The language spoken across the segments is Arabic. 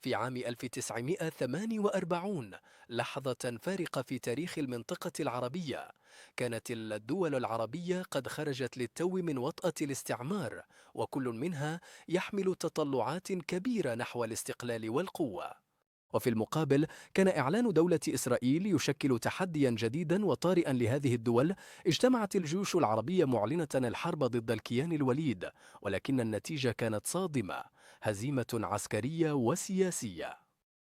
في عام 1948 لحظة فارقة في تاريخ المنطقة العربية. كانت الدول العربية قد خرجت للتو من وطأة الاستعمار، وكل منها يحمل تطلعات كبيرة نحو الاستقلال والقوة. وفي المقابل، كان إعلان دولة إسرائيل يشكل تحديا جديدا وطارئا لهذه الدول. اجتمعت الجيوش العربية معلنة الحرب ضد الكيان الوليد، ولكن النتيجة كانت صادمة: هزيمة عسكرية وسياسية.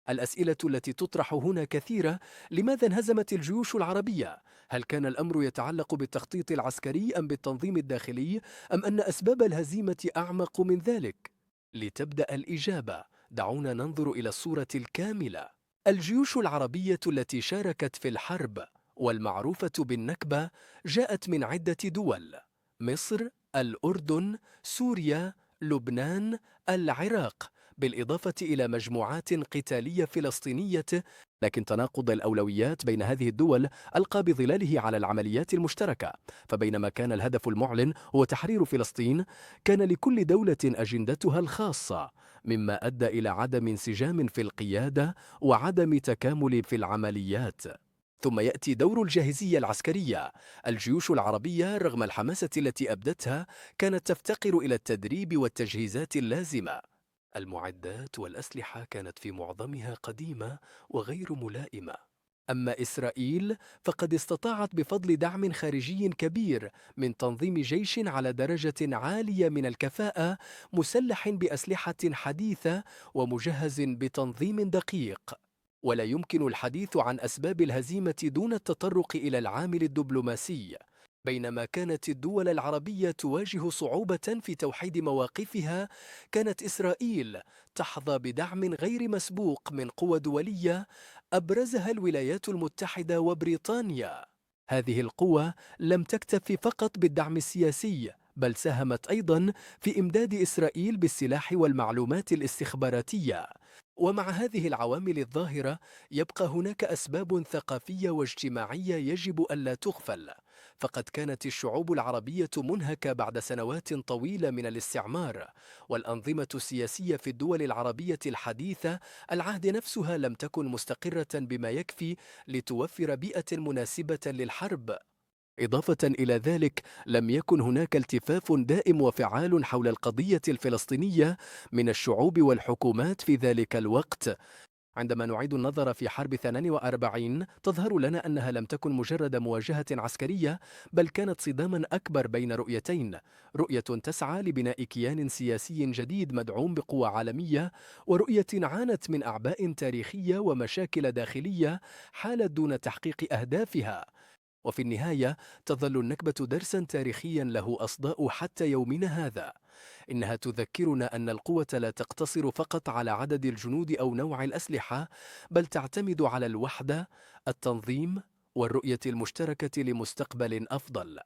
الأسئلة التي تطرح هنا كثيرة: لماذا انهزمت الجيوش العربية؟ هل كان الأمر يتعلق بالتخطيط العسكري أم بالتنظيم الداخلي؟ أم أن أسباب الهزيمة أعمق من ذلك؟ لتبدأ الإجابة، دعونا ننظر إلى الصورة الكاملة. الجيوش العربية التي شاركت في الحرب، والمعروفة بالنكبة، جاءت من عدة دول: مصر، الأردن، سوريا، لبنان، العراق، بالإضافة إلى مجموعات قتالية فلسطينية. لكن تناقض الأولويات بين هذه الدول ألقى بظلاله على العمليات المشتركة. فبينما كان الهدف المعلن هو تحرير فلسطين، كان لكل دولة أجندتها الخاصة، مما أدى إلى عدم انسجام في القيادة وعدم تكامل في العمليات. ثم يأتي دور الجاهزية العسكرية. الجيوش العربية رغم الحماسة التي أبدتها كانت تفتقر إلى التدريب والتجهيزات اللازمة. المعدات والأسلحة كانت في معظمها قديمة وغير ملائمة. أما إسرائيل فقد استطاعت بفضل دعم خارجي كبير من تنظيم جيش على درجة عالية من الكفاءة، مسلح بأسلحة حديثة ومجهز بتنظيم دقيق. ولا يمكن الحديث عن أسباب الهزيمة دون التطرق إلى العامل الدبلوماسي. بينما كانت الدول العربية تواجه صعوبة في توحيد مواقفها، كانت إسرائيل تحظى بدعم غير مسبوق من قوى دولية، أبرزها الولايات المتحدة وبريطانيا. هذه القوى لم تكتف فقط بالدعم السياسي، بل ساهمت أيضا في إمداد إسرائيل بالسلاح والمعلومات الاستخباراتية. ومع هذه العوامل الظاهرة، يبقى هناك أسباب ثقافية واجتماعية يجب ألا تغفل. فقد كانت الشعوب العربية منهكة بعد سنوات طويلة من الاستعمار، والأنظمة السياسية في الدول العربية الحديثة العهد نفسها لم تكن مستقرة بما يكفي لتوفر بيئة مناسبة للحرب. إضافة إلى ذلك، لم يكن هناك التفاف دائم وفعال حول القضية الفلسطينية من الشعوب والحكومات في ذلك الوقت. عندما نعيد النظر في حرب 48، تظهر لنا أنها لم تكن مجرد مواجهة عسكرية، بل كانت صداما أكبر بين رؤيتين: رؤية تسعى لبناء كيان سياسي جديد مدعوم بقوى عالمية، ورؤية عانت من أعباء تاريخية ومشاكل داخلية حالت دون تحقيق أهدافها. وفي النهاية، تظل النكبة درسا تاريخيا له أصداء حتى يومنا هذا. إنها تذكرنا أن القوة لا تقتصر فقط على عدد الجنود أو نوع الأسلحة، بل تعتمد على الوحدة، التنظيم، والرؤية المشتركة لمستقبل أفضل.